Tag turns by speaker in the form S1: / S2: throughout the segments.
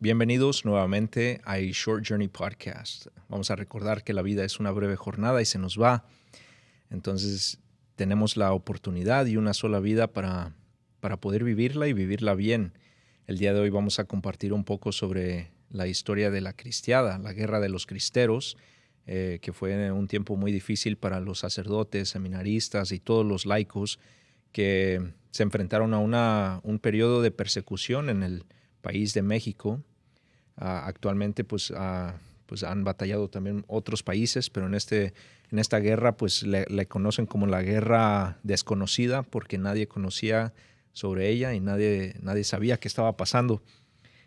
S1: Bienvenidos nuevamente a A Short Journey Podcast. Vamos a recordar que la vida es una breve jornada y se nos va. Entonces tenemos la oportunidad y una sola vida para poder vivirla y vivirla bien. El día de hoy vamos a compartir un poco sobre la historia de la cristiada, la guerra de los cristeros, que fue un tiempo muy difícil para los sacerdotes, seminaristas y todos los laicos que se enfrentaron a un periodo de persecución en el país de México. Actualmente pues han batallado también otros países, pero en esta guerra pues le conocen como la guerra desconocida porque nadie conocía sobre ella y nadie sabía qué estaba pasando.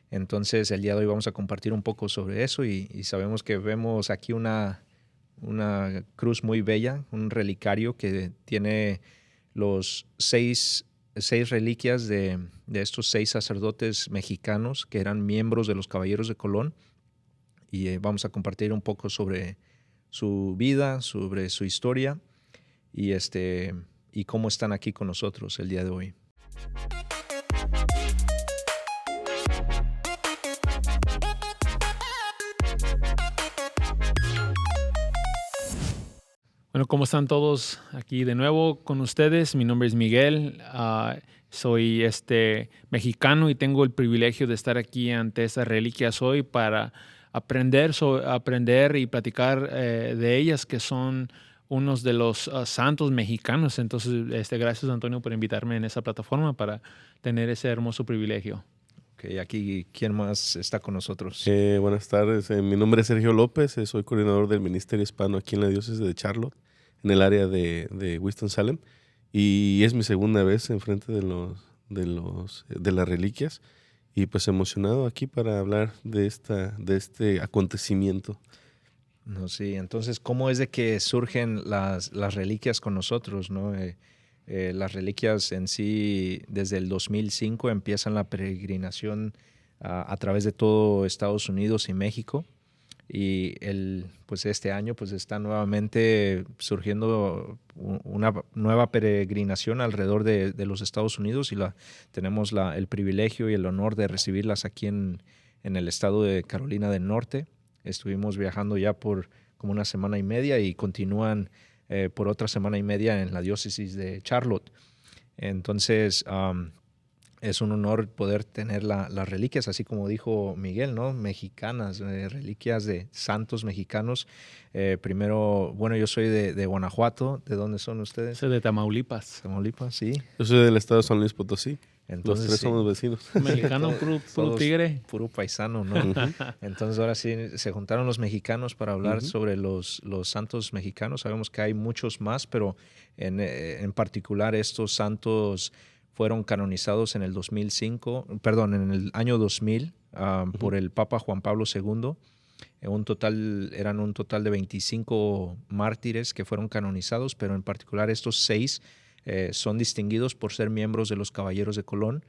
S1: Entonces el día de hoy vamos a compartir un poco sobre eso y sabemos que vemos aquí una cruz muy bella, un relicario que tiene los seis reliquias de estos 6 sacerdotes mexicanos que eran miembros de los Caballeros de Colón, y vamos a compartir un poco sobre su vida, sobre su historia y cómo están aquí con nosotros el día de hoy.
S2: Bueno, ¿cómo están todos aquí de nuevo con ustedes? Mi nombre es Miguel, soy mexicano y tengo el privilegio de estar aquí ante estas reliquias hoy para aprender y platicar de ellas, que son unos de los santos mexicanos. Entonces, gracias, Antonio, por invitarme en esa plataforma para tener ese hermoso privilegio.
S1: Okay, aquí, ¿quién más está con nosotros?
S3: Buenas tardes, mi nombre es Sergio López, soy coordinador del Ministerio Hispano aquí en la diócesis de Charlotte, en el área de Winston-Salem, y es mi segunda vez enfrente de las reliquias, y pues emocionado aquí para hablar de este acontecimiento.
S1: No, sí, entonces, ¿cómo es de que surgen las reliquias con nosotros, no? Las reliquias en sí, desde el 2005 empiezan la peregrinación a través de todo Estados Unidos y México, y pues este año pues está nuevamente surgiendo una nueva peregrinación alrededor de los Estados Unidos, y tenemos el privilegio y el honor de recibirlas aquí en el estado de Carolina del Norte. Estuvimos viajando ya por como una semana y media y continúan por otra semana y media en la diócesis de Charlotte. Entonces, es un honor poder tener las reliquias, así como dijo Miguel, ¿no? Mexicanas, reliquias de santos mexicanos. Primero, bueno, yo soy de Guanajuato. ¿De dónde son ustedes?
S2: Soy de Tamaulipas.
S1: Tamaulipas, sí.
S3: Yo soy del estado de San Luis Potosí.
S1: Entonces,
S3: los tres
S1: sí,
S3: somos vecinos.
S2: Mexicano, puro tigre.
S1: Puro paisano, ¿no? Entonces ahora sí se juntaron los mexicanos para hablar sobre los santos mexicanos. Sabemos que hay muchos más, pero en particular estos santos fueron canonizados en el 2005, perdón, en el año 2000 por el Papa Juan Pablo II. Eran un total de 25 mártires que fueron canonizados, pero en particular estos 6 son distinguidos por ser miembros de los Caballeros de Colón.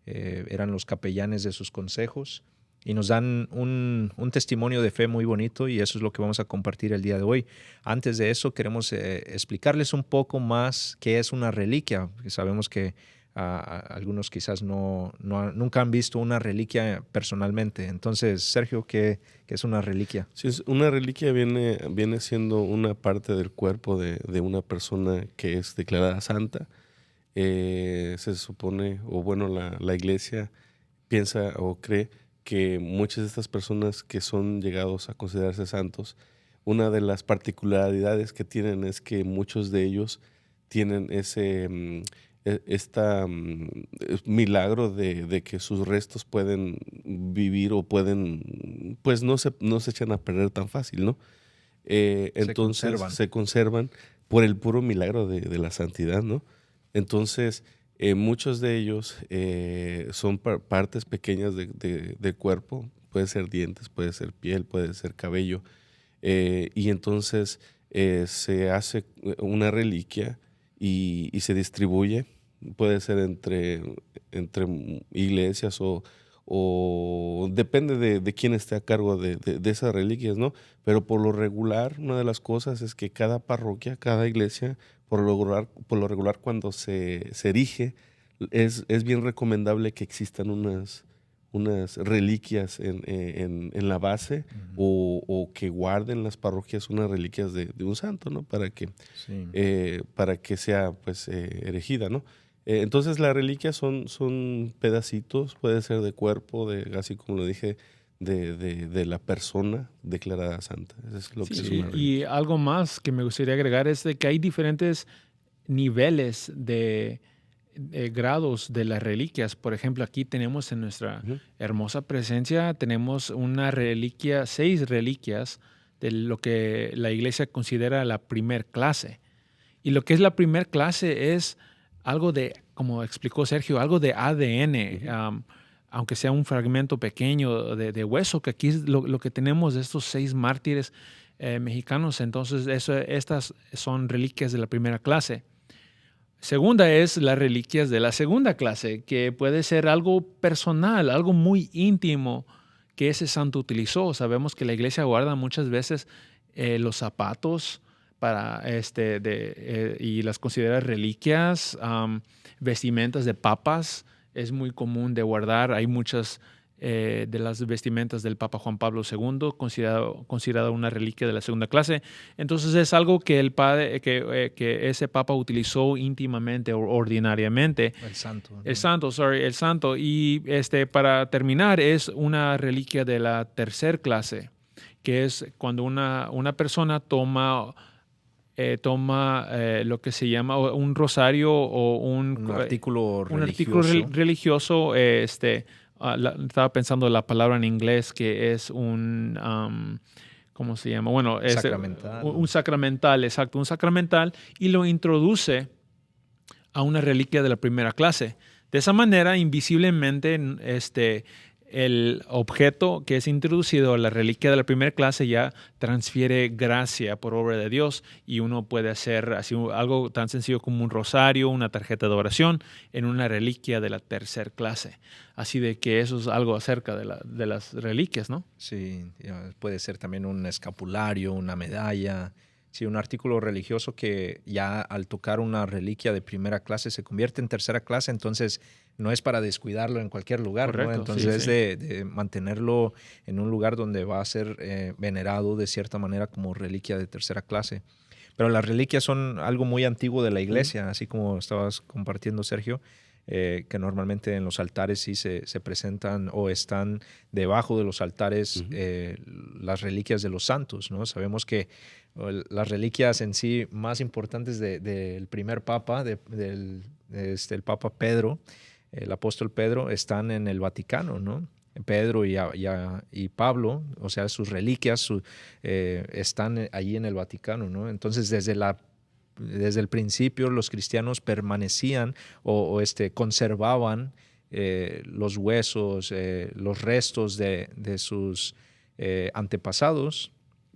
S1: Eran los capellanes de sus consejos y nos dan un testimonio de fe muy bonito, y eso es lo que vamos a compartir el día de hoy. Antes de eso, queremos explicarles un poco más qué es una reliquia, porque sabemos que algunos quizás nunca han visto una reliquia personalmente. Entonces, Sergio, ¿qué es una reliquia?
S3: Sí, una reliquia viene siendo una parte del cuerpo de una persona que es declarada santa. Se supone, o bueno, la iglesia piensa o cree que muchas de estas personas que son llegados a considerarse santos, una de las particularidades que tienen es que muchos de ellos tienen ese milagro de que sus restos pueden vivir o pueden, pues no se echan a perder tan fácil, ¿no? Entonces se conservan por el puro milagro de la santidad, ¿no? Entonces, muchos de ellos son partes pequeñas de cuerpo, puede ser dientes, puede ser piel, puede ser cabello, y entonces se hace una reliquia y se distribuye, puede ser entre iglesias o depende de quién esté a cargo de esas reliquias, ¿no? Pero por lo regular, una de las cosas es que cada parroquia, cada iglesia, por lo regular cuando se erige, es bien recomendable que existan unas reliquias en la base, o que guarden las parroquias unas reliquias de un santo, ¿no? Para que sea pues erigida, ¿no? Entonces las reliquias son pedacitos, puede ser de cuerpo, así como lo dije, de la persona declarada santa. Eso es lo que es una reliquia.
S2: Y algo más que me gustaría agregar es de que hay diferentes niveles de grados de las reliquias. Por ejemplo, aquí tenemos en nuestra hermosa presencia, tenemos una reliquia, 6 reliquias de lo que la iglesia considera la primer clase. Y lo que es la primer clase es algo de, como explicó Sergio, algo de ADN, aunque sea un fragmento pequeño de hueso, que aquí es lo que tenemos de estos 6 mártires mexicanos. Entonces, estas son reliquias de la primera clase. Segunda es las reliquias de la segunda clase, que puede ser algo personal, algo muy íntimo que ese santo utilizó. Sabemos que la iglesia guarda muchas veces los zapatos y las considera reliquias, vestimentas de papas. Es muy común de guardar. Hay muchas de las vestimentas del Papa Juan Pablo II, considerada una reliquia de la segunda clase. Entonces es algo que que ese Papa utilizó íntimamente o ordinariamente.
S1: El santo. ¿no?
S2: El santo. Y para terminar, es una reliquia de la tercera clase, que es cuando una persona toma lo que se llama un rosario o un
S1: artículo religioso.
S2: Un artículo religioso. Estaba pensando la palabra en inglés, que es un... ¿cómo se llama? Bueno,
S1: sacramental.
S2: Un sacramental, exacto, un sacramental, y lo introduce a una reliquia de la primera clase. De esa manera, invisiblemente, el objeto que es introducido a la reliquia de la primera clase ya transfiere gracia por obra de Dios, y uno puede hacer así algo tan sencillo como un rosario, una tarjeta de oración en una reliquia de la tercera clase. Así de que eso es algo acerca de las reliquias, ¿no?
S1: Sí, puede ser también un escapulario, una medalla. Sí, un artículo religioso que ya al tocar una reliquia de primera clase se convierte en tercera clase, entonces no es para descuidarlo en cualquier lugar. Correcto, ¿no? Entonces es de mantenerlo en un lugar donde va a ser venerado de cierta manera como reliquia de tercera clase. Pero las reliquias son algo muy antiguo de la iglesia, así como estabas compartiendo, Sergio, que normalmente en los altares sí se presentan o están debajo de los altares las reliquias de los santos, ¿no? Sabemos que las reliquias en sí más importantes del primer papa, el Papa Pedro, el apóstol Pedro, están en el Vaticano, ¿no? Pedro y Pablo, o sea, sus reliquias están allí en el Vaticano, ¿no? Entonces, desde el principio los cristianos permanecían o conservaban los huesos, los restos de sus antepasados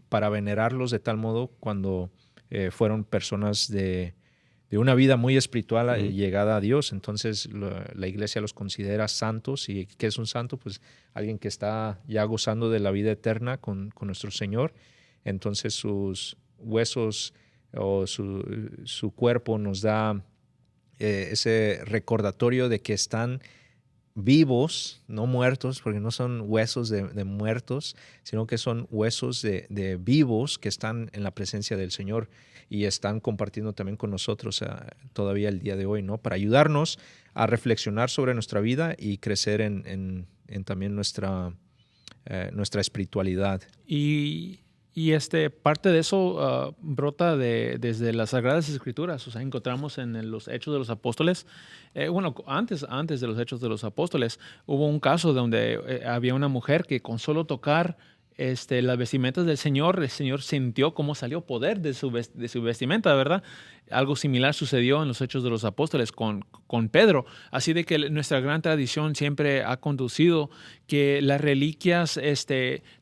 S1: para venerarlos de tal modo cuando fueron personas de una vida muy espiritual llegada a Dios. Entonces la iglesia los considera santos. ¿Y qué es un santo? Pues alguien que está ya gozando de la vida eterna con nuestro Señor. Entonces sus huesos o su cuerpo nos da ese recordatorio de que están vivos, no muertos, porque no son huesos de muertos, sino que son huesos de vivos que están en la presencia del Señor y están compartiendo también con nosotros todavía el día de hoy, ¿no? Para ayudarnos a reflexionar sobre nuestra vida y crecer en también nuestra espiritualidad.
S2: Y parte de eso brota desde las Sagradas Escrituras. O sea, encontramos en los Hechos de los Apóstoles, antes de los Hechos de los Apóstoles, hubo un caso donde había una mujer que con solo tocar las vestimentas del Señor, el Señor sintió cómo salió poder de su vestimenta, ¿verdad? Algo similar sucedió en los Hechos de los Apóstoles con Pedro. Así de que nuestra gran tradición siempre ha conducido que las reliquias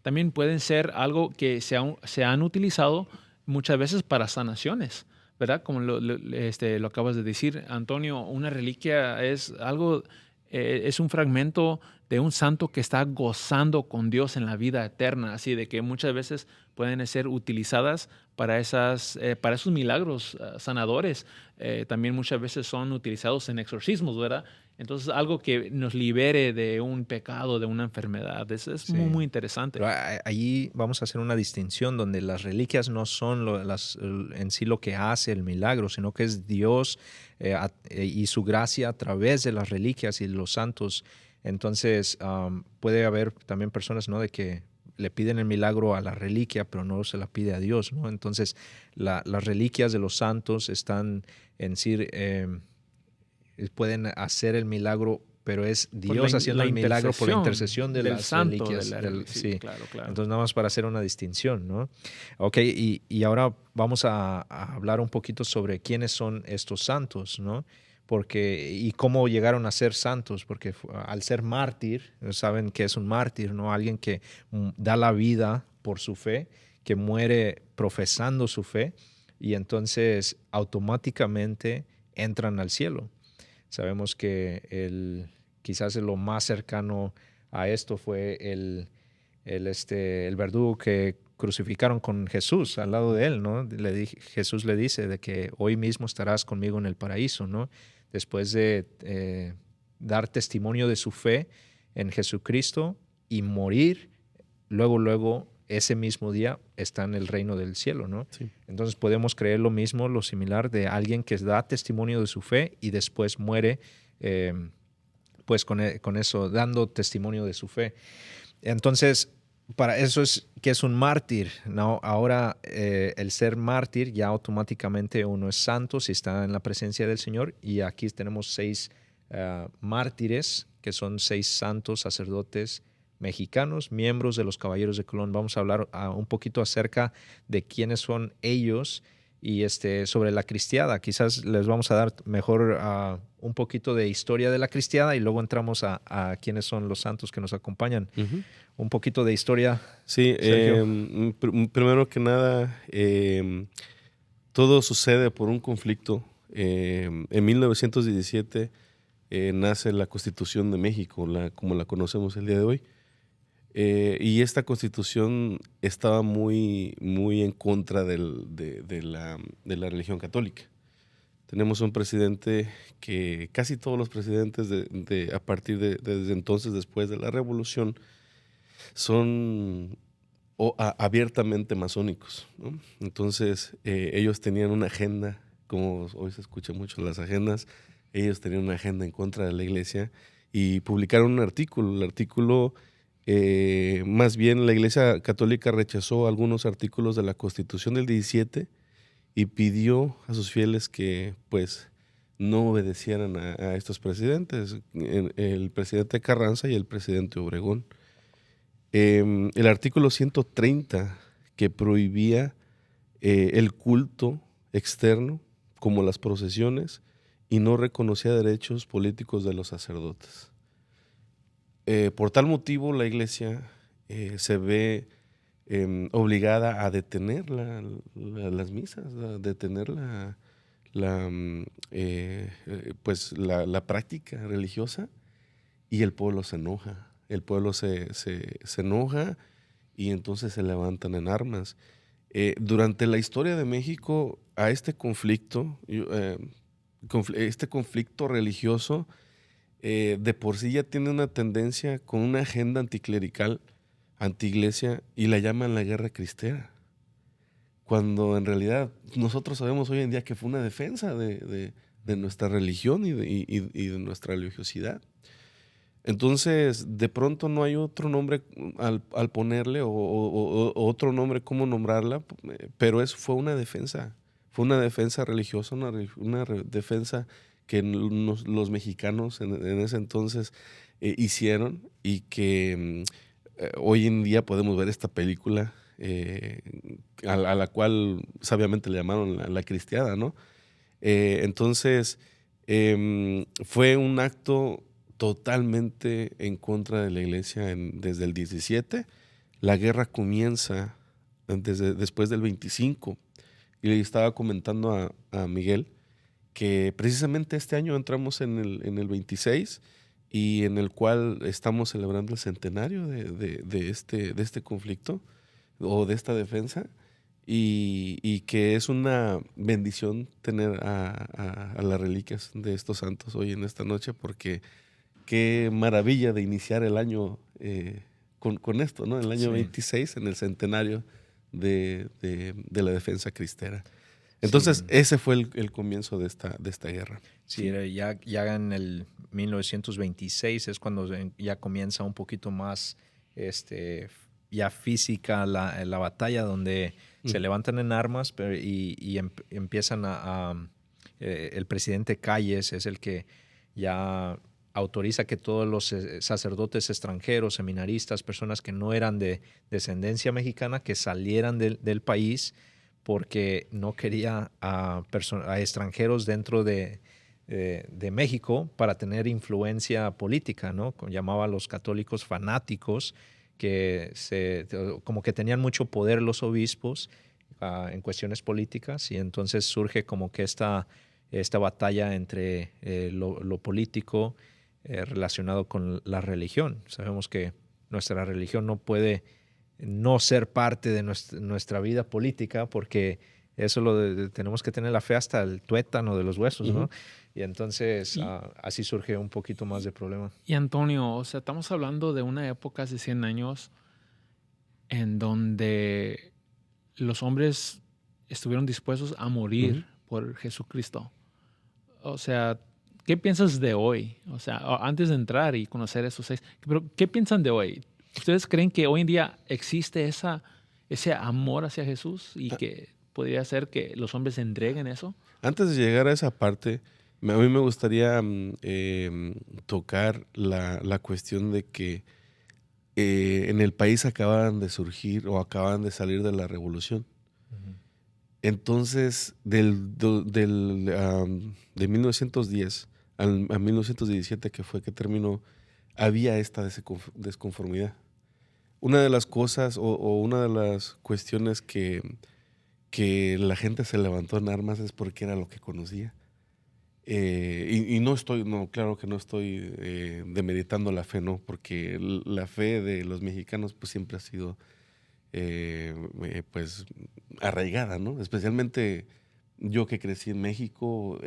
S2: también pueden ser algo que se han utilizado muchas veces para sanaciones, ¿verdad? Como lo acabas de decir, Antonio, una reliquia es algo... es un fragmento de un santo que está gozando con Dios en la vida eterna, así de que muchas veces pueden ser utilizadas para esos milagros sanadores. También muchas veces son utilizados en exorcismos, ¿verdad? Entonces, algo que nos libere de un pecado, de una enfermedad. Eso es muy, muy interesante.
S1: Pero ahí vamos a hacer una distinción donde las reliquias no son en sí lo que hace el milagro, sino que es Dios y su gracia a través de las reliquias y los santos. Entonces, puede haber también personas, ¿no?, de que le piden el milagro a la reliquia, pero no se la pide a Dios, ¿no? Entonces, las reliquias de los santos están en sí, pueden hacer el milagro, pero es Dios haciendo el milagro por la intercesión de las
S2: santo,
S1: reliquias.
S2: sí, claro.
S1: Entonces, nada más para hacer una distinción, ¿no? Ok, y ahora vamos a hablar un poquito sobre quiénes son estos santos, ¿no? Y cómo llegaron a ser santos, porque al ser mártir, saben que es un mártir, ¿no? Alguien que da la vida por su fe, que muere profesando su fe, y entonces automáticamente entran al cielo. Sabemos que quizás lo más cercano a esto fue el verdugo que crucificaron con Jesús al lado de él, ¿no? Jesús le dice de que hoy mismo estarás conmigo en el paraíso, ¿no? Después de dar testimonio de su fe en Jesucristo y morir, luego ese mismo día está en el reino del cielo, ¿no?
S3: Sí.
S1: Entonces podemos creer lo mismo, lo similar de alguien que da testimonio de su fe y después muere, pues con eso, dando testimonio de su fe. Entonces, para eso es que es un mártir, ¿no? Ahora, el ser mártir, ya automáticamente uno es santo si está en la presencia del Señor, y aquí tenemos 6 mártires, que son 6 santos sacerdotes mexicanos, miembros de los Caballeros de Colón. Vamos a hablar un poquito acerca de quiénes son ellos y sobre la cristiada. Quizás les vamos a dar mejor un poquito de historia de la cristiada y luego entramos a quiénes son los santos que nos acompañan.
S3: Uh-huh.
S1: Un poquito de historia.
S3: Sí, primero que nada, todo sucede por un conflicto. En 1917 nace la Constitución de México, como la conocemos el día de hoy. Y esta Constitución estaba muy, muy en contra de la religión católica. Tenemos un presidente que casi todos los presidentes a partir desde entonces, después de la Revolución, son abiertamente masónicos, ¿no? Entonces, ellos tenían una agenda, como hoy se escucha mucho las agendas, ellos tenían una agenda en contra de la iglesia y publicaron un artículo. El artículo, más bien la Iglesia Católica rechazó algunos artículos de la Constitución del 17 y pidió a sus fieles que pues no obedecieran a estos presidentes, el presidente Carranza y el presidente Obregón. El artículo 130 que prohibía el culto externo como las procesiones y no reconocía derechos políticos de los sacerdotes. Por tal motivo la iglesia se ve obligada a detener las misas, a detener la práctica religiosa, y el pueblo se enoja. El pueblo se enoja y entonces se levantan en armas. Durante la historia de México, a este conflicto religioso, de por sí ya tiene una tendencia con una agenda anticlerical, antiiglesia, y la llaman la guerra cristera. Cuando en realidad nosotros sabemos hoy en día que fue una defensa de nuestra religión y de nuestra religiosidad. Entonces, de pronto no hay otro nombre al ponerle o otro nombre cómo nombrarla, pero fue una defensa religiosa, una defensa que los mexicanos en ese entonces hicieron, y que hoy en día podemos ver esta película a la cual sabiamente le llamaron la cristiada, ¿no? Entonces, fue un acto totalmente en contra de la iglesia desde el 17. La guerra comienza después del 25. Y le estaba comentando a Miguel que precisamente este año entramos en el 26, y en el cual estamos celebrando el centenario de este conflicto o de esta defensa, y que es una bendición tener a las reliquias de estos santos hoy en esta noche, porque qué maravilla de iniciar el año con esto, ¿no? El año 26, en el centenario de la defensa cristera. Entonces, ese fue el comienzo de esta guerra.
S1: Sí, ya en el 1926 es cuando ya comienza un poquito más ya física la batalla, donde se levantan en armas y empiezan el presidente Calles es el que ya autoriza que todos los sacerdotes extranjeros, seminaristas, personas que no eran de descendencia mexicana, que salieran del país, porque no quería a extranjeros dentro de México para tener influencia política, ¿no? Llamaba a los católicos fanáticos, que como que tenían mucho poder los obispos en cuestiones políticas, y entonces surge como que esta batalla entre lo político relacionado con la religión. Sabemos que nuestra religión no puede no ser parte de nuestra vida política, porque eso tenemos que tener la fe hasta el tuétano de los huesos, ¿no? Y entonces así surge un poquito más de problema.
S2: Y Antonio, o sea, estamos hablando de una época hace 100 años en donde los hombres estuvieron dispuestos a morir por Jesucristo. O sea, ¿qué piensas de hoy? O sea, antes de entrar y conocer esos 6, pero ¿qué piensan de hoy? ¿Ustedes creen que hoy en día existe ese amor hacia Jesús y que podría ser que los hombres entreguen eso?
S3: Antes de llegar a esa parte, a mí me gustaría tocar la cuestión de que en el país acaban de surgir o acaban de salir de la revolución. Entonces, de 1910 a 1917, que fue que terminó, había esta desconformidad. Una de las cosas o una de las cuestiones que la gente se levantó en armas es porque era lo que conocía. Claro que no estoy demeritando la fe, ¿no? Porque la fe de los mexicanos pues siempre ha sido pues arraigada, ¿no? Especialmente yo que crecí en México,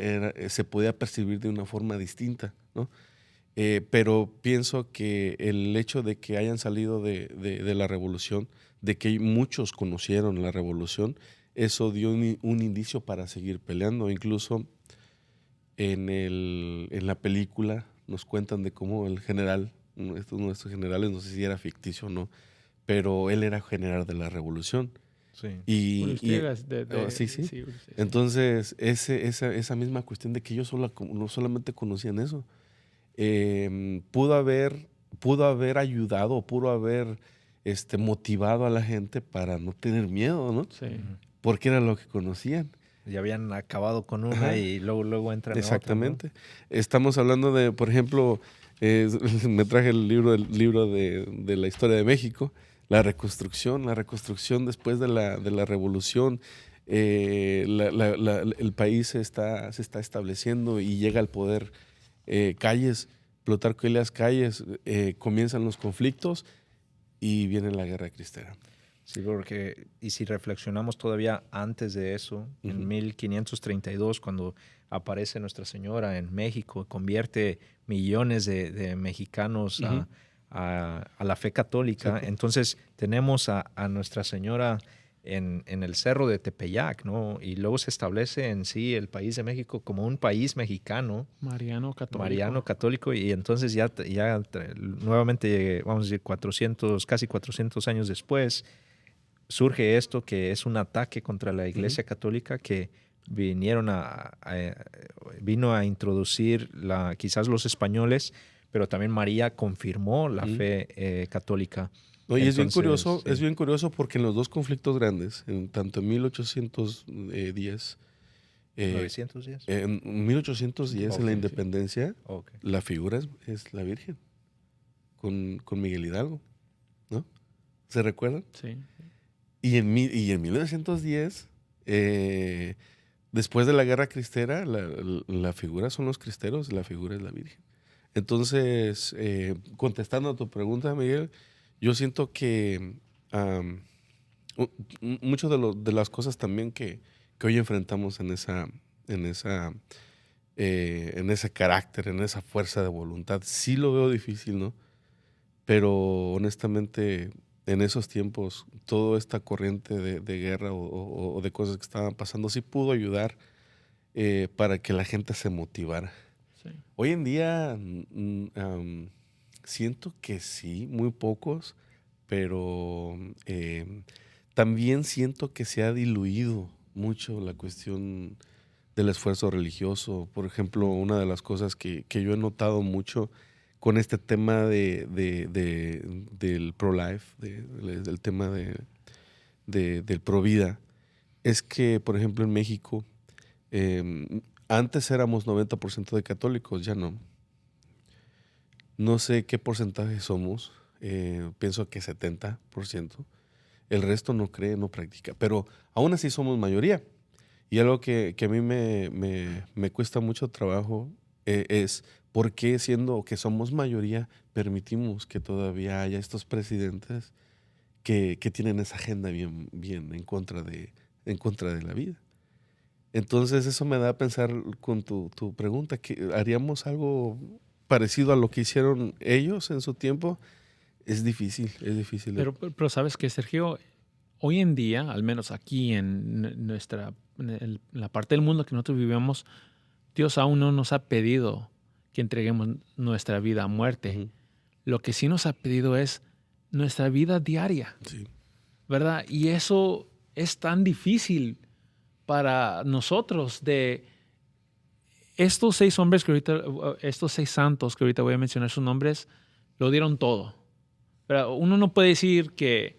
S3: se podía percibir de una forma distinta, ¿no? Pero pienso que el hecho de que hayan salido de la revolución, de que muchos conocieron la revolución, eso dio un indicio para seguir peleando. Incluso en la película nos cuentan de cómo el general, uno de estos generales, no sé si era ficticio o no, pero él era general de la revolución.
S1: Sí.
S3: Sí. Entonces, esa misma cuestión de que ellos no solamente conocían eso, pudo haber ayudado, pudo haber motivado a la gente para no tener miedo, ¿no?
S2: Sí.
S3: Porque era lo que conocían.
S1: Ya habían acabado con una y luego entran a otra.
S3: Exactamente. Estamos hablando de, por ejemplo, me traje el libro de la historia de México, la reconstrucción después de la revolución. El país se está estableciendo y llega al poder Plutarco Elías Calles, comienzan los conflictos y viene la guerra cristera.
S1: Sí, porque, y si reflexionamos todavía antes de eso, en 1532, cuando aparece Nuestra Señora en México, convierte millones de mexicanos a la fe católica. Sí. Entonces tenemos a Nuestra Señora en el cerro de Tepeyac, ¿no? Y luego se establece en sí el país de México como un país mexicano.
S2: Mariano católico.
S1: Y entonces ya nuevamente, vamos a decir, casi 400 años después, surge esto que es un ataque contra la Iglesia Católica, que vino a introducir quizás los españoles, pero también María confirmó la fe católica.
S3: No, y entonces, es bien curioso porque en los dos conflictos grandes, tanto en 1810,
S1: 910.
S3: En 1810, en la independencia, la figura es la Virgen, con Miguel Hidalgo, ¿no? ¿Se recuerdan?
S2: Sí.
S3: Y en 1910, después de la guerra cristera, la figura son los cristeros, la figura es la Virgen. Entonces, contestando a tu pregunta, Miguel, yo siento que muchas de las cosas también que hoy enfrentamos en ese carácter, en esa fuerza de voluntad, sí lo veo difícil, ¿no? Pero honestamente, en esos tiempos, toda esta corriente de guerra o de cosas que estaban pasando sí pudo ayudar para que la gente se motivara.
S2: Sí.
S3: Hoy en día siento que sí, muy pocos, pero también siento que se ha diluido mucho la cuestión del esfuerzo religioso. Por ejemplo, una de las cosas que yo he notado mucho con este tema del pro-life, del tema del pro-vida, es que, por ejemplo, en México, antes éramos 90% de católicos, ya no. No sé qué porcentaje somos, pienso que 70%. El resto no cree, no practica, pero aún así somos mayoría. Y algo que a mí me cuesta mucho trabajo es por qué, siendo que somos mayoría, permitimos que todavía haya estos presidentes que tienen esa agenda bien en contra de la vida. Entonces eso me da a pensar con tu pregunta, que haríamos algo parecido a lo que hicieron ellos en su tiempo. Es difícil.
S2: Pero sabes que, Sergio, hoy en día, al menos aquí en la parte del mundo que nosotros vivimos, Dios aún no nos ha pedido que entreguemos nuestra vida a muerte.
S3: Uh-huh.
S2: Lo que sí nos ha pedido es nuestra vida diaria,
S3: Sí.
S2: ¿verdad? Y eso es tan difícil para nosotros de estos 6 hombres que ahorita, estos 6 santos que ahorita voy a mencionar sus nombres, lo dieron todo. Pero uno no puede decir que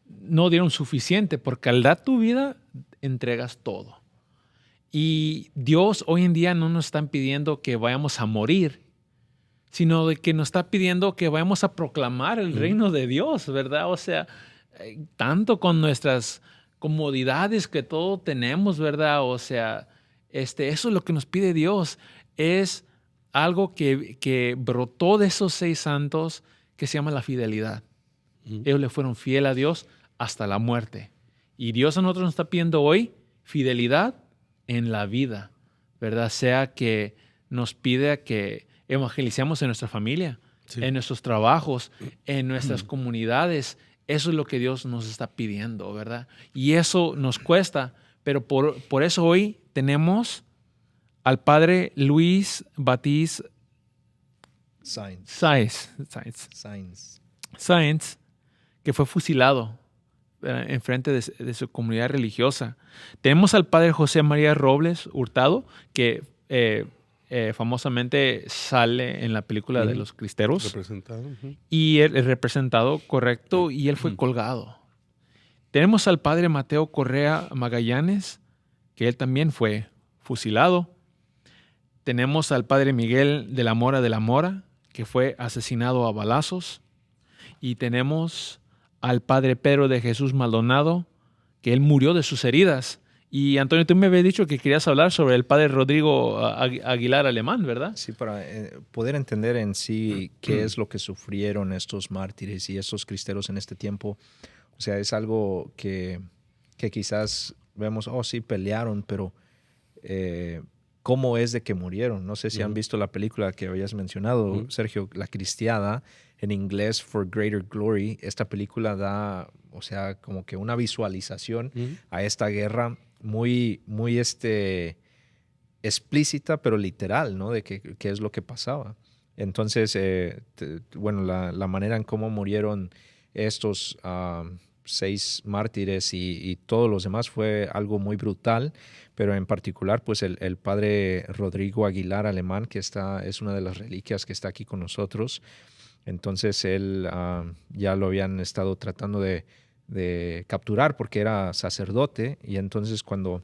S2: no dieron suficiente, porque al dar tu vida, entregas todo. Y Dios hoy en día no nos está pidiendo que vayamos a morir, sino de que nos está pidiendo que vayamos a proclamar el reino de Dios, ¿verdad? O sea, tanto con nuestras comodidades que todo tenemos, ¿verdad? O sea, eso es lo que nos pide Dios. Es algo que brotó de esos 6 santos que se llama la fidelidad. Ellos le fueron fieles a Dios hasta la muerte. Y Dios a nosotros nos está pidiendo hoy fidelidad en la vida, ¿verdad? Sea que nos pide que evangelicemos en nuestra familia, sí, en nuestros trabajos, en nuestras comunidades. Eso es lo que Dios nos está pidiendo, ¿verdad? Y eso nos cuesta, pero por eso hoy tenemos al padre Luis Baptiste Sáenz, que fue fusilado en frente de su comunidad religiosa. Tenemos al padre José María Robles Hurtado, que famosamente sale en la película de los Cristeros.
S3: Representado.
S2: Y el representado, correcto, y él fue colgado. Tenemos al padre Mateo Correa Magallanes, que él también fue fusilado. Tenemos al padre Miguel de la Mora, que fue asesinado a balazos. Y tenemos al padre Pedro de Jesús Maldonado, que él murió de sus heridas. Y Antonio, tú me habías dicho que querías hablar sobre el padre Rodrigo Aguilar Alemán, ¿verdad?
S1: Sí, para poder entender en sí qué es lo que sufrieron estos mártires y estos cristeros en este tiempo. O sea, es algo que quizás vemos, sí, pelearon, pero ¿cómo es de que murieron? No sé si han visto la película que habías mencionado, Sergio, La Cristiada, en inglés For Greater Glory. Esta película da, o sea, como que una visualización a esta guerra muy explícita, pero literal, ¿no? De qué es lo que pasaba. Entonces, bueno, la manera en cómo murieron estos 6 mártires y todos los demás fue algo muy brutal, pero en particular, pues el padre Rodrigo Aguilar Alemán, que es una de las reliquias que está aquí con nosotros. Entonces, él ya lo habían estado tratando de capturar porque era sacerdote, y entonces cuando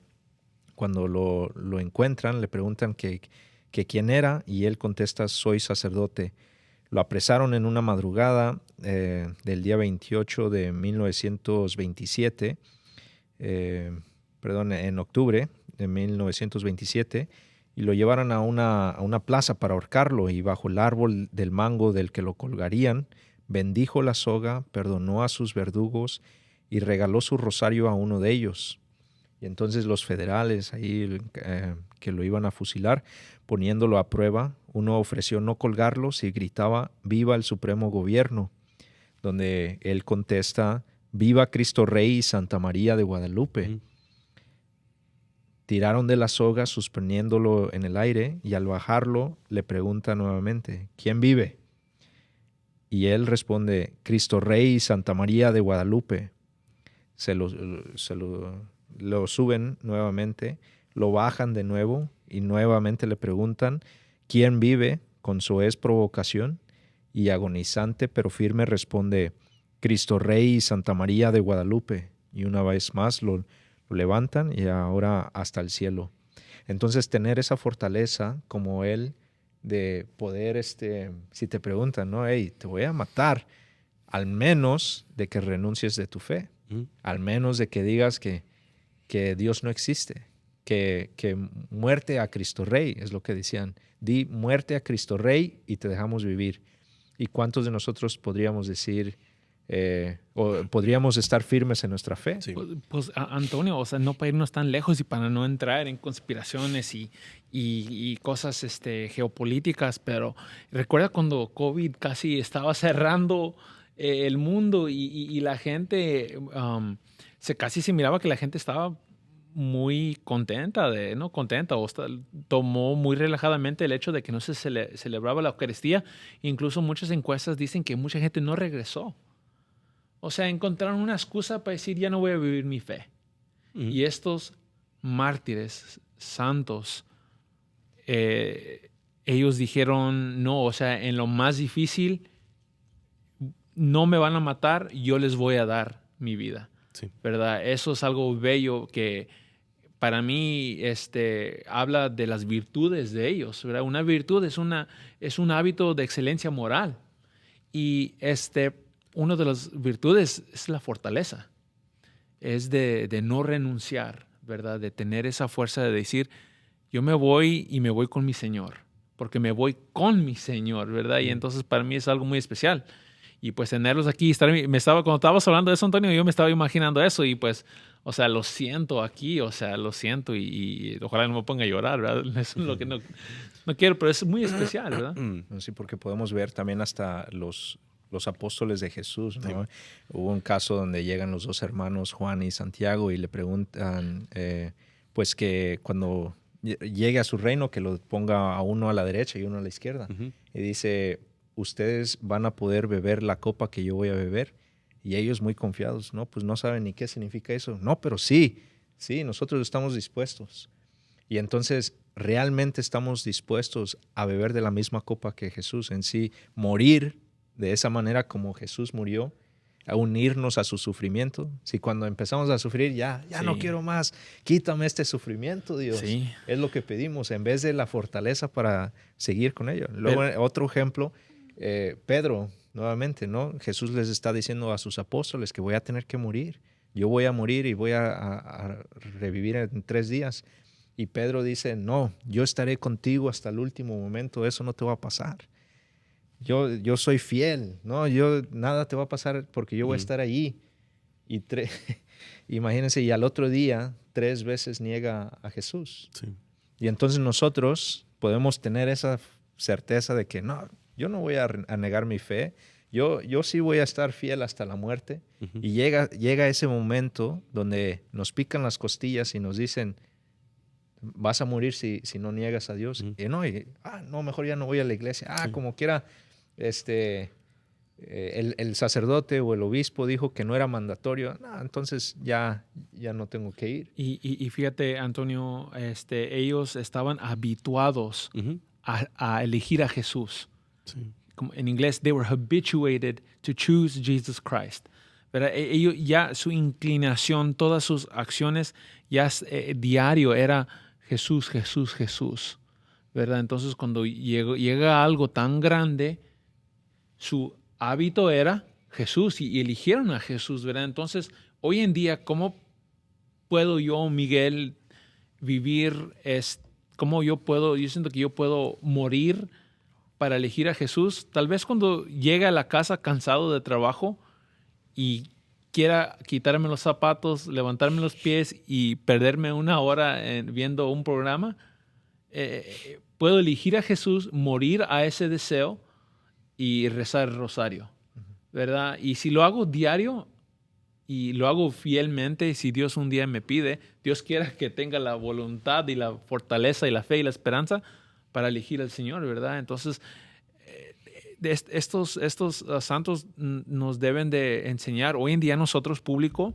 S1: lo encuentran, le preguntan que quién era, y él contesta: soy sacerdote. Lo apresaron en una madrugada del día 28 de 1927, en octubre de 1927, y lo llevaron a una plaza para ahorcarlo, y bajo el árbol del mango del que lo colgarían, bendijo la soga, perdonó a sus verdugos y regaló su rosario a uno de ellos. Y entonces los federales ahí que lo iban a fusilar, poniéndolo a prueba, uno ofreció no colgarlos y gritaba: «Viva el supremo gobierno», donde él contesta: «Viva Cristo Rey y Santa María de Guadalupe». Tiraron de la soga suspendiéndolo en el aire, y al bajarlo le pregunta nuevamente: «¿Quién vive?». Y él responde: «Cristo Rey y Santa María de Guadalupe». Lo suben nuevamente, lo bajan de nuevo y nuevamente le preguntan: «¿Quién vive?», con soez provocación, y agonizante pero firme responde: «Cristo Rey y Santa María de Guadalupe». Y una vez más lo levantan, y ahora hasta el cielo. Entonces, tener esa fortaleza como él, de poder, si te preguntan, ¿no? «Hey, te voy a matar», al menos de que renuncies de tu fe, al menos de que digas que Dios no existe, que muerte a Cristo Rey, es lo que decían. Di muerte a Cristo Rey y te dejamos vivir. ¿Y cuántos de nosotros podríamos decir, o podríamos estar firmes en nuestra fe?
S2: Sí. Pues Antonio, o sea, no para irnos tan lejos y para no entrar en conspiraciones y cosas geopolíticas, pero recuerda cuando COVID casi estaba cerrando el mundo y la gente, casi se miraba que la gente estaba muy contenta, o tomó muy relajadamente el hecho de que no se celebraba la Eucaristía. Incluso muchas encuestas dicen que mucha gente no regresó. O sea, encontraron una excusa para decir: ya no voy a vivir mi fe. Y estos mártires santos, ellos dijeron: no, o sea, en lo más difícil no me van a matar, yo les voy a dar mi vida. Sí. ¿Verdad? Eso es algo bello que para mí habla de las virtudes de ellos, ¿verdad? Una virtud es un hábito de excelencia moral. Y una de las virtudes es la fortaleza. Es de no renunciar, ¿verdad? De tener esa fuerza de decir: yo me voy y me voy con mi Señor, porque me voy con mi Señor, ¿verdad? Y entonces para mí es algo muy especial. Y pues tenerlos aquí, cuando estabas hablando de eso, Antonio, yo me estaba imaginando eso, y pues, o sea, lo siento aquí, o sea, lo siento, y ojalá no me ponga a llorar, ¿verdad? Eso es lo que no quiero, pero es muy especial, ¿verdad?
S1: Sí, porque podemos ver también hasta los apóstoles de Jesús, ¿no? Sí. Hubo un caso donde llegan los dos hermanos, Juan y Santiago, y le preguntan, pues que cuando llegue a su reino, que lo ponga a uno a la derecha y uno a la izquierda. Y dice: ustedes van a poder beber la copa que yo voy a beber. Y ellos, muy confiados, no, pues no saben ni qué significa eso. No, pero sí, nosotros estamos dispuestos. Y entonces realmente estamos dispuestos a beber de la misma copa que Jesús, en sí, morir de esa manera como Jesús murió, a unirnos a su sufrimiento. Si cuando empezamos a sufrir, ya sí, no quiero más, quítame este sufrimiento, Dios. Sí. Es lo que pedimos, en vez de la fortaleza para seguir con ello. Luego, otro ejemplo, Pedro, nuevamente, ¿no? Jesús les está diciendo a sus apóstoles que voy a tener que morir. Yo voy a morir y voy a revivir en 3 días. Y Pedro dice: no, yo estaré contigo hasta el último momento, eso no te va a pasar. Yo soy fiel, ¿no? Nada te va a pasar porque yo voy a estar allí. Y imagínense, y al otro día 3 veces niega a Jesús. Sí. Y entonces nosotros podemos tener esa certeza de que no, yo no voy a negar mi fe. Yo sí voy a estar fiel hasta la muerte. Y llega ese momento donde nos pican las costillas y nos dicen: vas a morir si no niegas a Dios. Y no, mejor ya no voy a la iglesia. Sí. Como quiera, el sacerdote o el obispo dijo que no era mandatorio. No, entonces ya no tengo que ir.
S2: Y fíjate, Antonio, ellos estaban habituados a elegir a Jesús. Sí. Como en inglés, they were habituated to choose Jesus Christ. ¿Verdad? Ellos ya, su inclinación, todas sus acciones ya diario era Jesús, Jesús, Jesús, ¿verdad? Entonces, cuando llega algo tan grande, su hábito era Jesús y eligieron a Jesús, ¿verdad? Entonces, hoy en día, ¿cómo puedo yo, Miguel, vivir yo siento que yo puedo morir para elegir a Jesús. Tal vez cuando llegue a la casa cansado de trabajo y quiera quitarme los zapatos, levantarme los pies y perderme una hora viendo un programa, puedo elegir a Jesús, morir a ese deseo y rezar el rosario, ¿verdad? Y si lo hago diario y lo hago fielmente, si Dios un día me pide, Dios quiera que tenga la voluntad y la fortaleza y la fe y la esperanza para elegir al Señor, ¿verdad? Entonces, estos santos nos deben de enseñar hoy en día nosotros, público,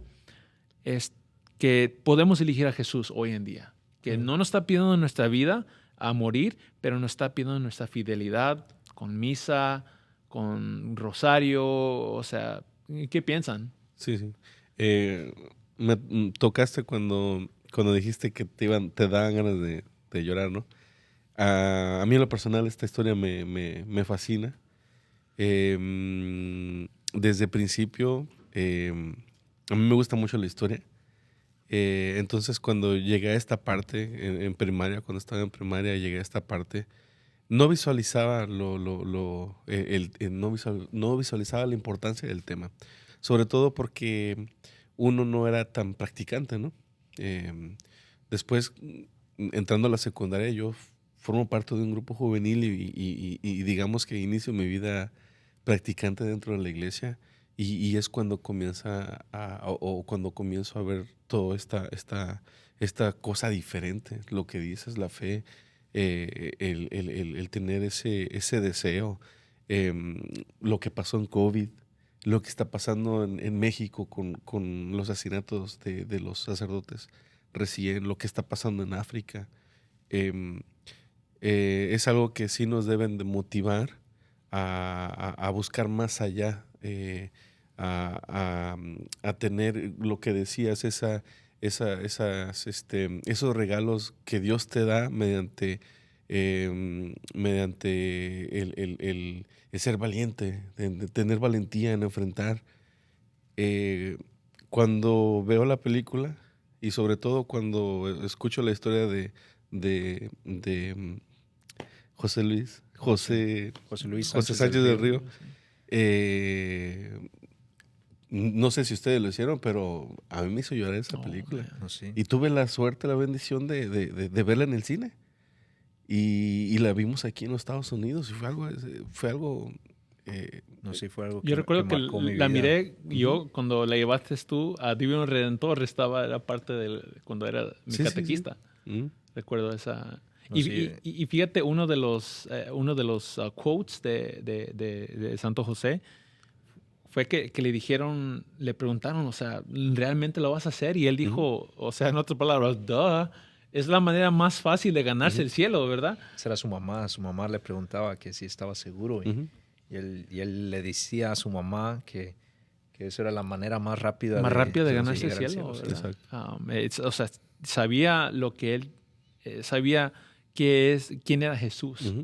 S2: es que podemos elegir a Jesús hoy en día, que no nos está pidiendo nuestra vida a morir, pero nos está pidiendo nuestra fidelidad con misa, con rosario, o sea, ¿qué piensan?
S3: Sí. Me tocaste cuando dijiste que te daban ganas de llorar, ¿no? A mí en lo personal esta historia me fascina. Desde el principio, a mí me gusta mucho la historia. Entonces, cuando llegué a esta parte en primaria, cuando estaba en primaria, llegué a esta parte, no visualizaba no visualizaba la importancia del tema. Sobre todo porque uno no era tan practicante, ¿no? Después, entrando a la secundaria, yo formo parte de un grupo juvenil y digamos que inicio mi vida practicante dentro de la iglesia y es cuando comienza cuando comienzo a ver toda esta cosa diferente, lo que dices, la fe, el tener ese deseo, lo que pasó en COVID, lo que está pasando en México con los asesinatos de los sacerdotes recién, lo que está pasando en África. Es algo que sí nos deben de motivar a buscar más allá, a tener lo que decías, esos regalos que Dios te da mediante el ser valiente, de tener valentía en enfrentar. Cuando veo la película y sobre todo cuando escucho la historia de José Sánchez del Río, no sé si ustedes lo hicieron, pero a mí me hizo llorar esa película.
S1: Sí.
S3: Y tuve la suerte, la bendición de verla en el cine. Y la vimos aquí en los Estados Unidos y fue algo
S1: fue algo
S2: yo recuerdo que la miré yo cuando la llevaste tú a Divino Redentor, era parte cuando era mi catequista.
S3: Sí.
S2: Recuerdo esa. Y fíjate, uno de los quotes de Santo José fue que le preguntaron, o sea, ¿realmente lo vas a hacer? Y él dijo, o sea, en otras palabras, duh. Es la manera más fácil de ganarse el cielo, ¿verdad?
S1: Esa era su mamá. Su mamá le preguntaba que si estaba seguro. Y él le decía a su mamá que esa era la manera más rápida
S2: de ganarse el cielo. O sea, sabía lo que él sabía quién era Jesús.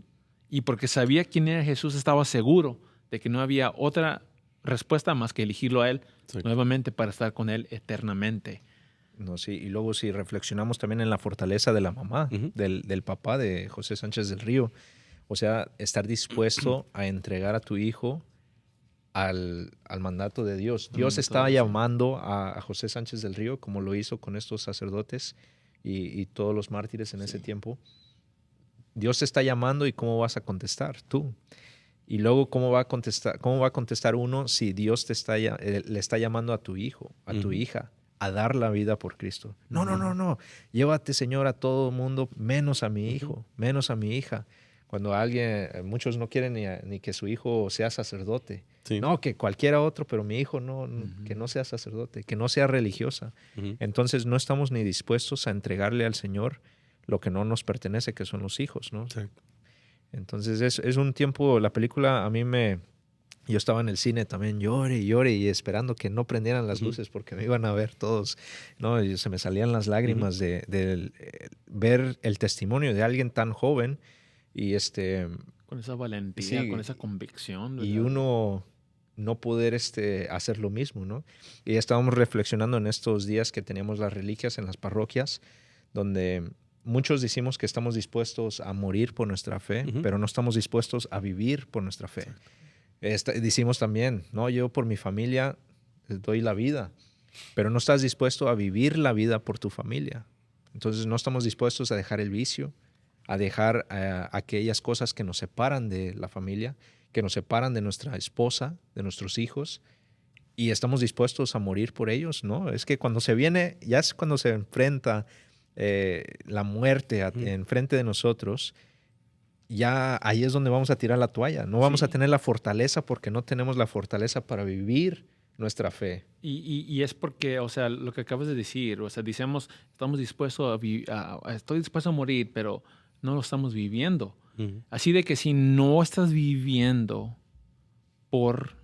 S2: Y porque sabía quién era Jesús, estaba seguro de que no había otra respuesta más que elegirlo a él nuevamente para estar con él eternamente.
S1: No, sí. Y luego si reflexionamos también en la fortaleza de la mamá, del papá de José Sánchez del Río. O sea, estar dispuesto a entregar a tu hijo al mandato de Dios. Dios estaba llamando a José Sánchez del Río, como lo hizo con estos sacerdotes y todos los mártires en ese tiempo. Dios te está llamando y ¿cómo vas a contestar tú? Y luego, ¿cómo va a contestar uno si Dios le está llamando a tu hijo, a tu hija, a dar la vida por Cristo? No. Llévate, Señor, a todo el mundo, menos a mi hijo, menos a mi hija. Cuando muchos no quieren ni que su hijo sea sacerdote.
S3: Sí.
S1: No, que cualquiera otro, pero mi hijo que no sea sacerdote, que no sea religiosa. Entonces no estamos ni dispuestos a entregarle al Señor lo que no nos pertenece, que son los hijos, ¿no?
S3: Sí.
S1: Entonces es un tiempo, la película yo estaba en el cine también, llore y esperando que no prendieran las luces porque me iban a ver todos, ¿no? Y se me salían las lágrimas de ver el testimonio de alguien tan joven y
S2: con esa valentía, con esa convicción, ¿verdad?
S1: Y uno no poder hacer lo mismo, ¿no? Y estábamos reflexionando en estos días que teníamos las reliquias en las parroquias, donde muchos decimos que estamos dispuestos a morir por nuestra fe, pero no estamos dispuestos a vivir por nuestra fe. Decimos también, no, yo por mi familia doy la vida, pero no estás dispuesto a vivir la vida por tu familia. Entonces no estamos dispuestos a dejar el vicio, a dejar aquellas cosas que nos separan de la familia, que nos separan de nuestra esposa, de nuestros hijos, y estamos dispuestos a morir por ellos, ¿no? Es que cuando se viene, ya es cuando se enfrenta la muerte enfrente de nosotros, ya ahí es donde vamos a tirar la toalla. No vamos a tener la fortaleza porque no tenemos la fortaleza para vivir nuestra fe.
S2: Y es porque, o sea, lo que acabas de decir, o sea, decimos, estamos dispuestos estoy dispuesto a morir, pero no lo estamos viviendo. Así de que si no estás viviendo por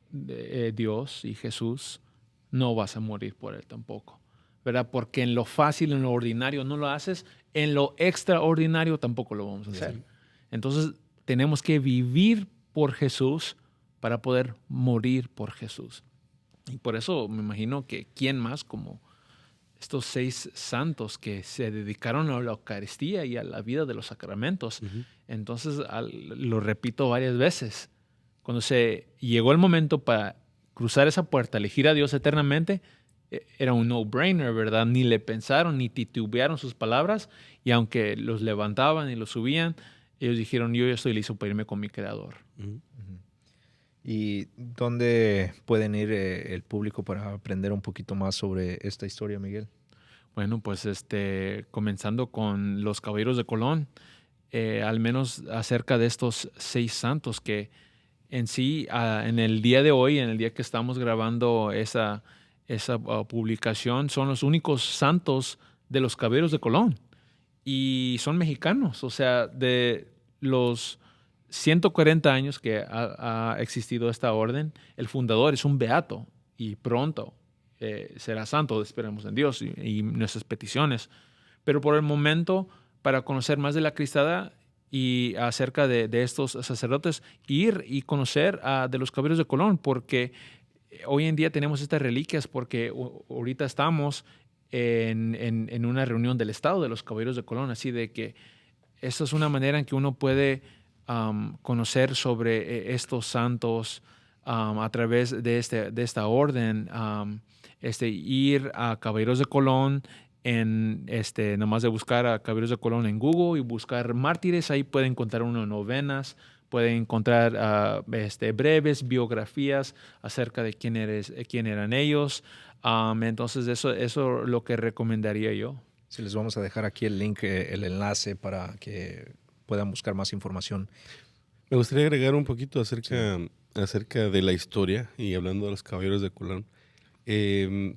S2: Dios y Jesús, no vas a morir por Él tampoco, ¿verdad? Porque en lo fácil, en lo ordinario no lo haces, en lo extraordinario tampoco lo vamos a hacer. Entonces, tenemos que vivir por Jesús para poder morir por Jesús. Y por eso me imagino que quién más como estos 6 santos que se dedicaron a la Eucaristía y a la vida de los sacramentos. Entonces, lo repito varias veces, cuando se llegó el momento para cruzar esa puerta, elegir a Dios eternamente, era un no-brainer, ¿verdad? Ni le pensaron, ni titubearon sus palabras, y aunque los levantaban y los subían, ellos dijeron, yo ya estoy listo para irme con mi Creador.
S1: ¿Y dónde pueden ir el público para aprender un poquito más sobre esta historia, Miguel?
S2: Bueno, pues comenzando con los Caballeros de Colón, al menos acerca de estos 6 santos que en sí, en el día de hoy, en el día que estamos grabando esa publicación, son los únicos santos de los Caballeros de Colón. Y son mexicanos, o sea, de los 140 años que ha existido esta orden, el fundador es un beato y pronto será santo, esperemos en Dios y nuestras peticiones. Pero por el momento, para conocer más de la cristandad y acerca de estos sacerdotes, ir y conocer de los Caballeros de Colón, porque hoy en día tenemos estas reliquias, porque ahorita estamos en una reunión del Estado de los Caballeros de Colón, así de que esta es una manera en que uno puede conocer sobre estos santos a través de esta orden, ir a Caballeros de Colón, nomás de buscar a Caballeros de Colón en Google y buscar mártires, ahí pueden encontrar unas novenas, pueden encontrar breves biografías acerca de quién eran ellos. Entonces eso es lo que recomendaría yo.
S1: Sí, les vamos a dejar aquí el link, el enlace para que puedan buscar más información.
S3: Me gustaría agregar un poquito acerca de la historia y hablando de los Caballeros de Colón.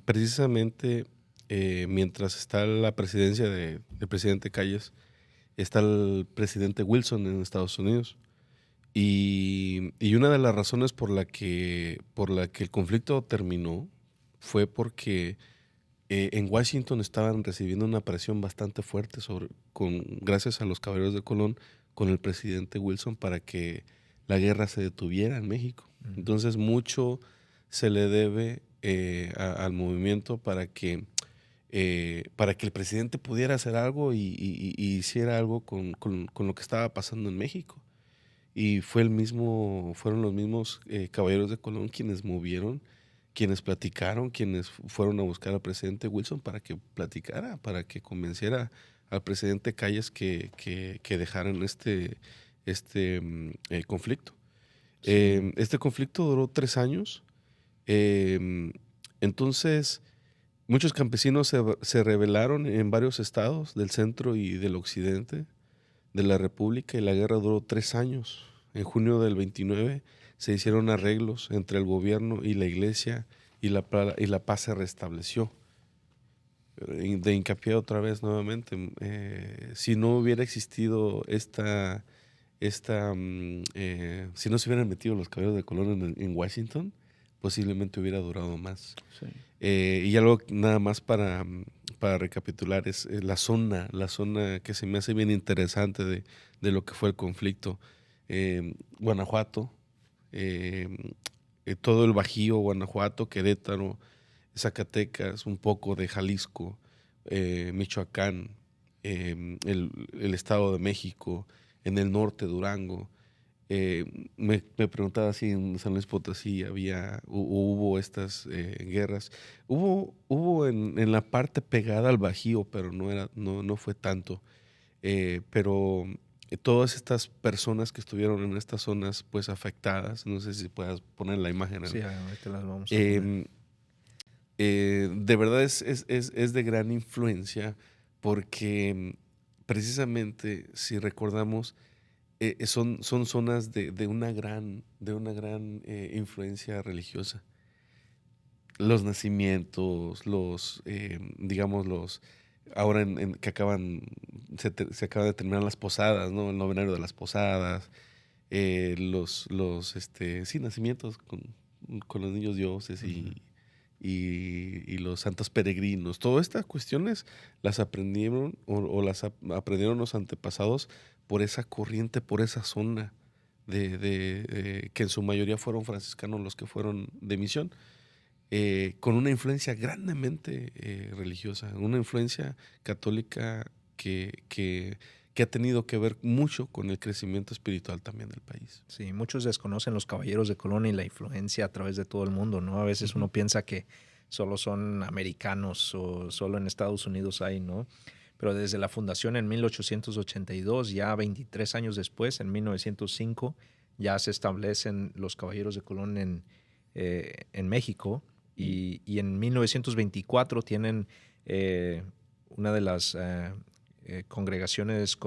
S3: Precisamente mientras está la presidencia del presidente Calles, está el presidente Wilson en Estados Unidos. Y una de las razones por la que el conflicto terminó fue porque en Washington estaban recibiendo una presión bastante fuerte gracias a los Caballeros de Colón con el presidente Wilson para que la guerra se detuviera en México. Entonces mucho se le debe al movimiento para que el presidente pudiera hacer algo y hiciera algo con lo que estaba pasando en México. Y fueron los mismos Caballeros de Colón quienes movieron, quienes platicaron, quienes fueron a buscar al presidente Wilson para que platicara, para que convenciera al presidente Calles que dejaran este conflicto. Sí. Este conflicto duró 3 años. Entonces, muchos campesinos se rebelaron en varios estados del centro y del occidente de la República y la guerra duró 3 años. En junio del 29 se hicieron arreglos entre el gobierno y la iglesia y la paz se restableció. De hincapié otra vez nuevamente, si no hubiera existido si no se hubieran metido los Caballeros de Colón en Washington, posiblemente hubiera durado más. Sí. Y algo nada más para recapitular es la zona que se me hace bien interesante de lo que fue el conflicto. Guanajuato, todo el Bajío, Guanajuato, Querétaro, Zacatecas, un poco de Jalisco, Michoacán, el Estado de México, en el norte, Durango. Me preguntaba si en San Luis Potosí hubo estas guerras. Hubo en la parte pegada al Bajío, pero no fue tanto. Pero todas estas personas que estuvieron en estas zonas pues afectadas, no sé si puedas poner la imagen.
S1: Sí, ahorita las vamos a poner.
S3: De verdad es de gran influencia porque precisamente si recordamos son zonas de una gran influencia religiosa. Los nacimientos, ahora que se acaban de terminar las posadas, ¿no? El novenario de las posadas, nacimientos con los niños dioses y los santos peregrinos. Todas estas cuestiones las aprendieron aprendieron los antepasados por esa corriente, por esa zona que en su mayoría fueron franciscanos los que fueron de misión, con una influencia grandemente religiosa, una influencia católica que ha tenido que ver mucho con el crecimiento espiritual también del país.
S1: Sí, muchos desconocen los caballeros de Colón y la influencia a través de todo el mundo, ¿no? A veces uno piensa que solo son americanos o solo en Estados Unidos hay, ¿no? Pero desde la fundación en 1882, ya 23 años después, en 1905, ya se establecen los caballeros de Colón en México y en 1924 tienen una de las congregaciones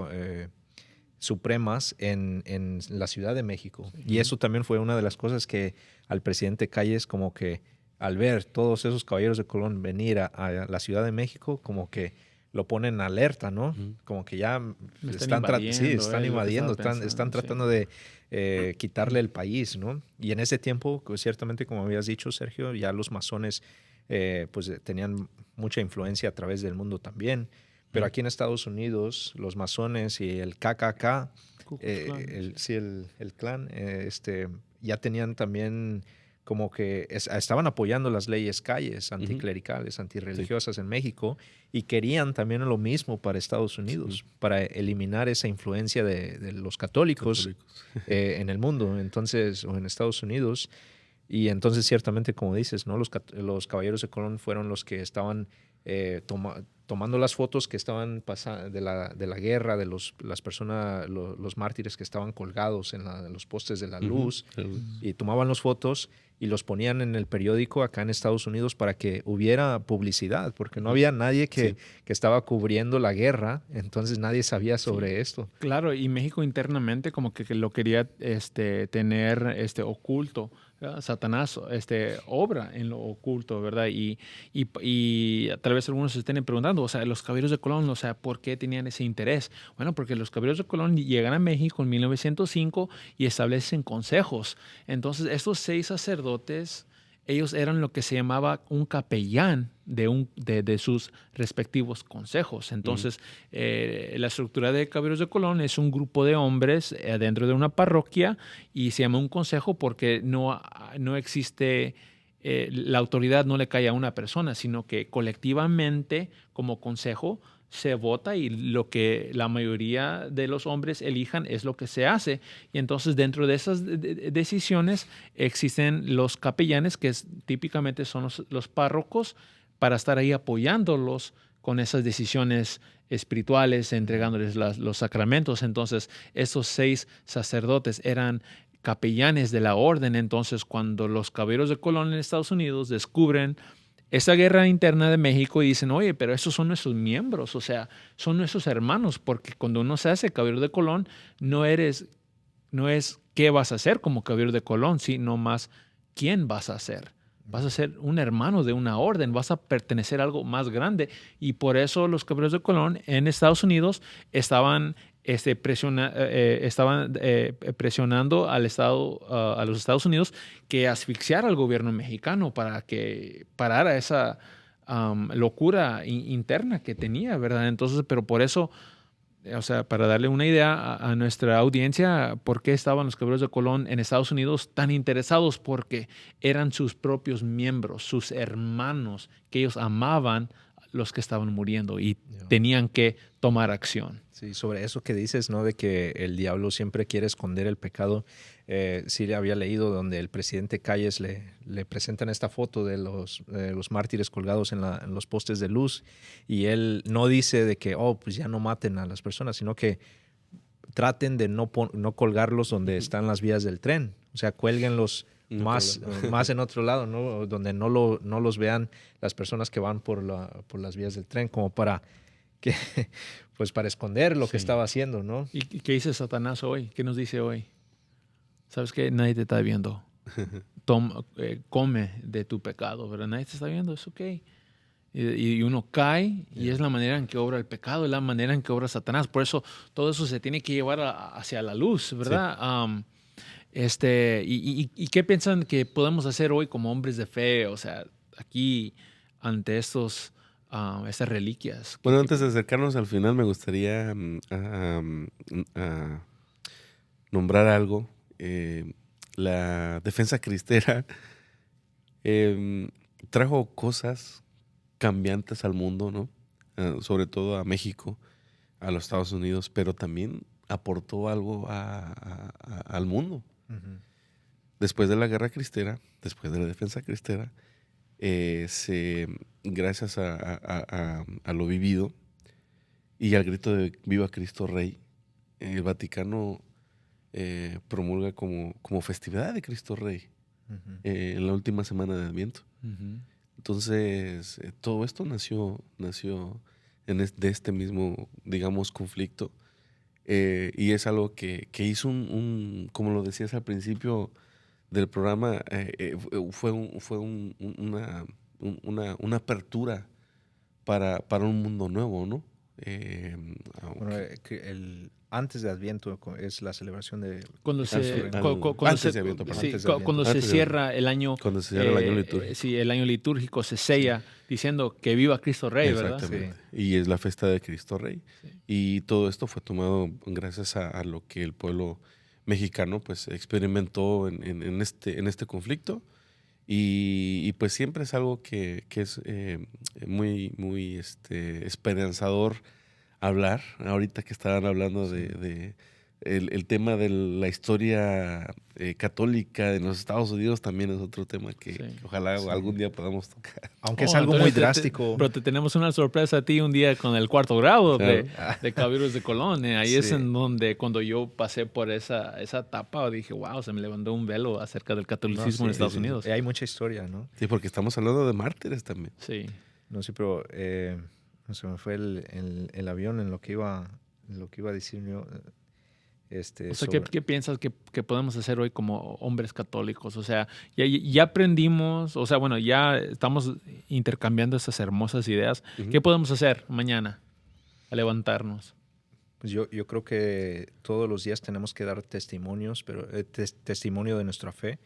S1: supremas en la Ciudad de México. Y eso también fue una de las cosas que al presidente Calles, como que al ver todos esos caballeros de Colón venir a la Ciudad de México, como que lo ponen alerta, ¿no? Como que ya están invadiendo, están tratando de quitarle el país, ¿no? Y en ese tiempo, pues, ciertamente, como habías dicho, Sergio, ya los masones pues tenían mucha influencia a través del mundo también. Pero aquí en Estados Unidos, los masones y el KKK, el clan, ya tenían también como que estaban apoyando las leyes Calles anticlericales, antirreligiosas en México, y querían también lo mismo para Estados Unidos, para eliminar esa influencia de los católicos en el mundo, entonces, o en Estados Unidos. Y entonces, ciertamente, como dices, ¿no? Los caballeros de Colón fueron los que estaban tomando las fotos que estaban pasando de la guerra, de las personas, los mártires que estaban colgados en los postes de la luz, y tomaban las fotos y los ponían en el periódico acá en Estados Unidos para que hubiera publicidad, porque no había nadie que estaba cubriendo la guerra, entonces nadie sabía sobre esto.
S2: Claro, y México internamente como que lo quería tener oculto. Satanás obra en lo oculto, ¿verdad? Y tal vez algunos se estén preguntando, o sea, los caballeros de Colón, o sea, ¿por qué tenían ese interés? Bueno, porque los caballeros de Colón llegan a México en 1905 y establecen consejos. Entonces, estos 6 sacerdotes, ellos eran lo que se llamaba un capellán de sus respectivos consejos. Entonces, la estructura de Caballeros de Colón es un grupo de hombres dentro de una parroquia y se llama un consejo porque no existe, la autoridad no le cae a una persona, sino que colectivamente, como consejo, se vota y lo que la mayoría de los hombres elijan es lo que se hace. Y entonces dentro de esas decisiones existen los capellanes, que típicamente son los párrocos, para estar ahí apoyándolos con esas decisiones espirituales, entregándoles los sacramentos. Entonces esos 6 sacerdotes eran capellanes de la orden. Entonces cuando los caballeros de Colón en Estados Unidos descubren esa guerra interna de México y dicen, oye, pero esos son nuestros miembros, o sea, son nuestros hermanos, porque cuando uno se hace caballero de Colón, no es qué vas a hacer como caballero de Colón, sino más quién vas a ser. Vas a ser un hermano de una orden, vas a pertenecer a algo más grande. Y por eso los caballeros de Colón en Estados Unidos estaban presionando a los Estados Unidos que asfixiara al gobierno mexicano para que parara esa locura interna que tenía, ¿verdad? Entonces, pero por eso, o sea, para darle una idea a nuestra audiencia, ¿por qué estaban los caballeros de Colón en Estados Unidos tan interesados? Porque eran sus propios miembros, sus hermanos, que ellos amaban los que estaban muriendo y tenían que tomar acción.
S1: Sí, sobre eso que dices, ¿no? De que el diablo siempre quiere esconder el pecado. Sí le había leído donde el presidente Calles le presentan esta foto de los mártires colgados en los postes de luz, y él no dice de que, pues ya no maten a las personas, sino que traten de no colgarlos donde están las vías del tren. O sea, cuélguenlos más en otro lado, ¿no? Donde no los vean las personas que van por las vías del tren, como para que, pues para esconder lo que estaba haciendo, ¿no?
S2: ¿Y qué dice Satanás hoy? ¿Qué nos dice hoy? ¿Sabes qué? Nadie te está viendo. Come de tu pecado, pero nadie te está viendo, es ok. Y uno cae, y es la manera en que obra el pecado, es la manera en que obra Satanás. Por eso todo eso se tiene que llevar hacia la luz, ¿verdad? Sí. ¿Y qué piensan que podemos hacer hoy como hombres de fe? O sea, aquí ante estas reliquias.
S3: Bueno, antes de acercarnos al final, me gustaría nombrar algo. La Defensa Cristera trajo cosas cambiantes al mundo, ¿no? Sobre todo a México, a los Estados Unidos, pero también aportó algo al mundo. Uh-huh. Después de la Guerra Cristera, después de la Defensa Cristera, gracias a lo vivido y al grito de Viva Cristo Rey, el Vaticano promulga como festividad de Cristo Rey, uh-huh, en la última semana de Adviento. Uh-huh. Entonces, todo esto nació de este mismo, digamos, conflicto, y es algo que hizo como lo decías al principio del programa, fue una apertura para un mundo nuevo, ¿no?
S1: Antes de Adviento es la celebración de...
S2: Cuando se cierra el año...
S3: Cuando se cierra el año litúrgico.
S2: Sí, el año litúrgico se sella diciendo que viva Cristo Rey, ¿verdad?
S3: Exactamente. Sí. Y es la fiesta de Cristo Rey. Sí. Y todo esto fue tomado gracias a lo que el pueblo mexicano pues experimentó en este conflicto. Y pues siempre es algo que es muy, muy esperanzador hablar. Ahorita que estaban hablando de el tema de la historia católica de los Estados Unidos, también es otro tema que ojalá algún día podamos tocar.
S1: Aunque es algo muy drástico.
S2: Pero te tenemos una sorpresa a ti un día con el cuarto grado, claro, de Caballeros de Colón. Ahí es en donde cuando yo pasé por esa etapa dije, wow, se me levantó un velo acerca del catolicismo en Estados Unidos.
S1: Hay mucha historia, ¿no?
S3: Sí, porque estamos hablando de mártires también.
S2: Sí.
S1: No sé, pero se me fue el avión en lo que iba a decir yo.
S2: O sea, ¿qué piensas que podemos hacer hoy como hombres católicos? O sea, ya aprendimos, o sea, bueno, ya estamos intercambiando esas hermosas ideas. Uh-huh. ¿Qué podemos hacer mañana a levantarnos?
S1: Pues yo creo que todos los días tenemos que dar testimonios, pero testimonio de nuestra fe.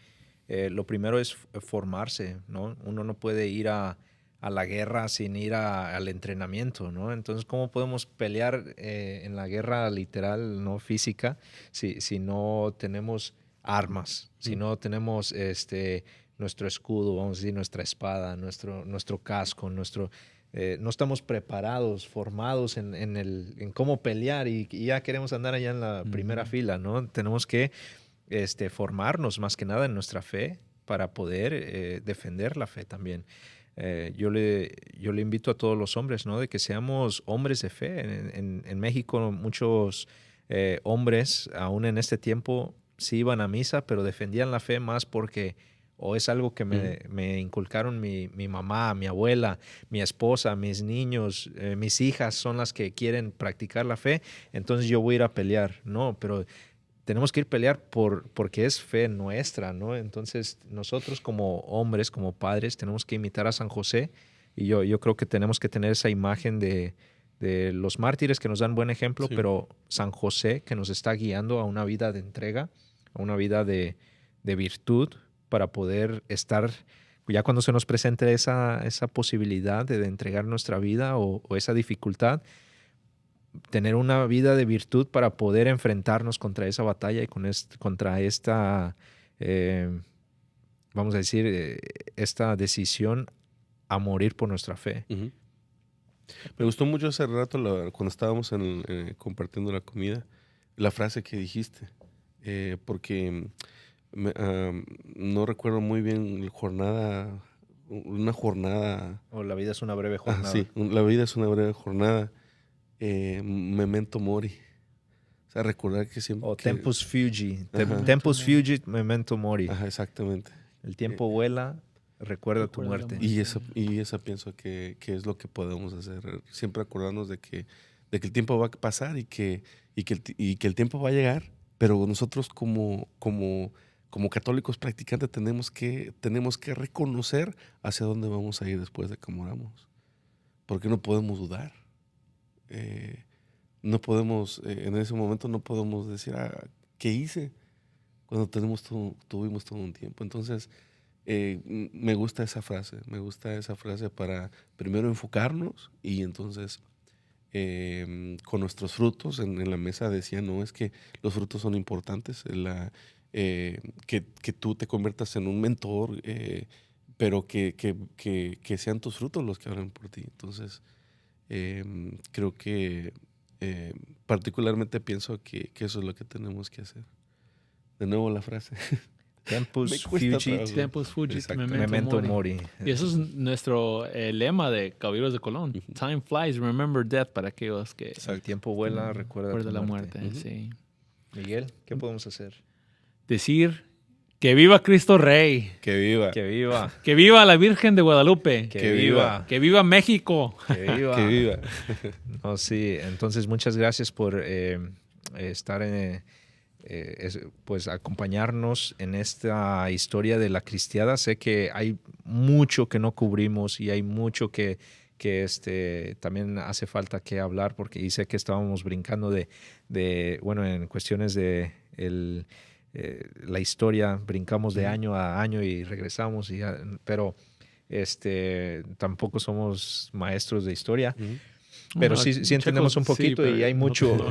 S1: Lo primero es formarse, ¿no? Uno no puede ir a la guerra sin ir al entrenamiento, ¿no? Entonces, ¿cómo podemos pelear en la guerra literal, no física, si no tenemos armas, si no tenemos nuestro escudo, vamos a decir, nuestra espada, nuestro casco, no estamos preparados, formados en cómo pelear y ya queremos andar allá en la primera fila, ¿no? Tenemos que formarnos más que nada en nuestra fe para poder defender la fe también. Yo le invito a todos los hombres, ¿no? De que seamos hombres de fe. En México muchos hombres, aún en este tiempo, sí iban a misa, pero defendían la fe más porque es algo que me inculcaron mi mamá, mi abuela, mi esposa, mis niños, mis hijas son las que quieren practicar la fe, entonces yo voy a ir a pelear. No, pero tenemos que ir a pelear porque es fe nuestra, ¿no? Entonces, nosotros como hombres, como padres, tenemos que imitar a San José. Y yo creo que tenemos que tener esa imagen de los mártires que nos dan buen ejemplo, sí, pero San José que nos está guiando a una vida de entrega, a una vida de virtud, para poder estar, ya cuando se nos presente esa posibilidad de entregar nuestra vida o esa dificultad, tener una vida de virtud para poder enfrentarnos contra esa batalla y contra esta, vamos a decir, esta decisión a morir por nuestra fe.
S3: Uh-huh. Me gustó mucho hace rato cuando estábamos compartiendo la comida, la frase que dijiste, porque no recuerdo muy bien una jornada.
S1: O la vida es una breve jornada.
S3: Sí, la vida es una breve jornada. Memento mori. O sea, recordar que siempre...
S1: O tempus fugit. Tempus fugit, memento mori.
S3: Ajá, exactamente.
S1: El tiempo vuela, recuerda tu muerte.
S3: Y esa pienso que es lo que podemos hacer. Siempre acordarnos de que el tiempo va a pasar y que el tiempo va a llegar, pero nosotros como católicos practicantes tenemos que reconocer hacia dónde vamos a ir después de que moramos. Porque no podemos dudar. No podemos, en ese momento no podemos decir, ¿qué hice? Cuando tuvimos todo un tiempo. Entonces, me gusta esa frase para primero enfocarnos y entonces con nuestros frutos en la mesa decía, no, es que los frutos son importantes, que tú te conviertas en un mentor, pero que sean tus frutos los que hablan por ti. Entonces, creo que particularmente pienso que eso es lo que tenemos que hacer. De nuevo la frase.
S1: Tempus fugit,
S2: memento mori. Y eso es nuestro lema de Caballeros de Colón. Time flies, remember death, para aquellos que...
S1: El tiempo vuela, recuerda
S2: la muerte. Sí.
S1: Miguel, ¿qué podemos hacer?
S2: Decir que viva Cristo Rey.
S3: Que viva.
S1: Que viva.
S2: Que viva la Virgen de Guadalupe.
S1: Que viva.
S2: Que viva México.
S1: Que viva.
S3: Que viva.
S1: No, sí, entonces muchas gracias por estar pues acompañarnos en esta historia de la cristiada. Sé que hay mucho que no cubrimos y hay mucho que también hace falta que hablar, porque sé que estábamos brincando bueno, en cuestiones de la historia, brincamos de año a año y regresamos, pero tampoco somos maestros de historia. Pero sí entendemos un poquito, y hay mucho,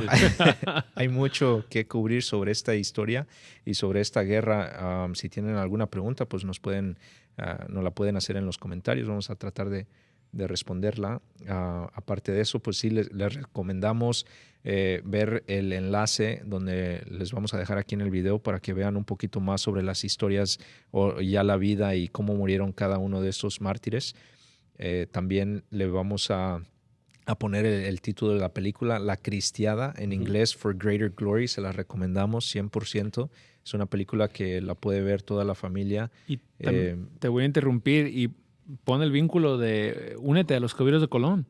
S1: hay mucho que cubrir sobre esta historia y sobre esta guerra. Si tienen alguna pregunta, pues nos la pueden hacer en los comentarios. Vamos a tratar de responderla. Aparte de eso, pues sí les recomendamos ver el enlace donde les vamos a dejar aquí en el video para que vean un poquito más sobre las historias o ya la vida y cómo murieron cada uno de estos mártires. También le vamos a poner el título de la película, La Cristiada, en inglés, For Greater Glory. Se la recomendamos 100%. Es una película que la puede ver toda la familia.
S2: Y te voy a interrumpir y pon el vínculo de únete a los Caballeros de Colón.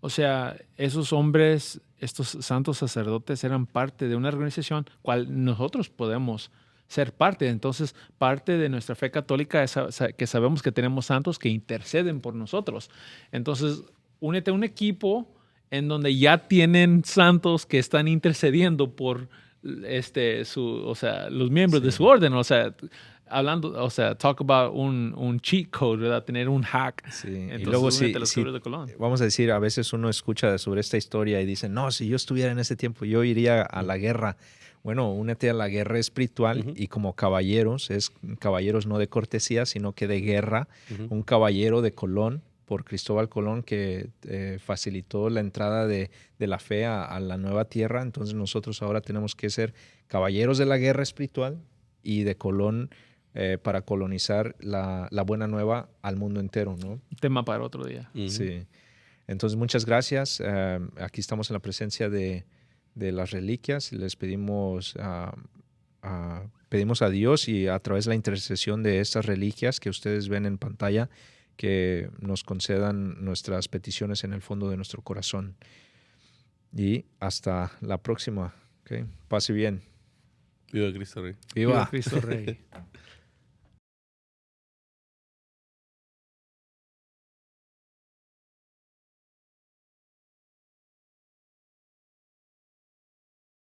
S2: O sea, esos hombres, estos santos sacerdotes eran parte de una organización cual nosotros podemos ser parte. Entonces, parte de nuestra fe católica es que sabemos que tenemos santos que interceden por nosotros. Entonces, únete a un equipo en donde ya tienen santos que están intercediendo por los miembros de su orden. O sea, talk about un cheat code, ¿verdad? Tener un hack.
S1: Sí.
S2: Entonces,
S1: y luego
S2: de Colón.
S1: Vamos a decir, a veces uno escucha sobre esta historia y dice, no, si yo estuviera en ese tiempo, yo iría a la guerra. Bueno, únete a la guerra espiritual y como caballeros no de cortesía, sino que de guerra, un caballero de Colón, por Cristóbal Colón, que facilitó la entrada de la fe a la nueva tierra. Entonces nosotros ahora tenemos que ser caballeros de la guerra espiritual y de Colón para colonizar la buena nueva al mundo entero, ¿no?
S2: Tema para otro día.
S1: Sí. Entonces muchas gracias. Aquí estamos en la presencia de las reliquias. Les pedimos a Dios, y a través de la intercesión de estas reliquias que ustedes ven en pantalla, que nos concedan nuestras peticiones en el fondo de nuestro corazón. Y hasta la próxima. ¿Okay? Pase bien.
S3: Viva Cristo Rey.
S1: Viva
S2: Cristo Rey.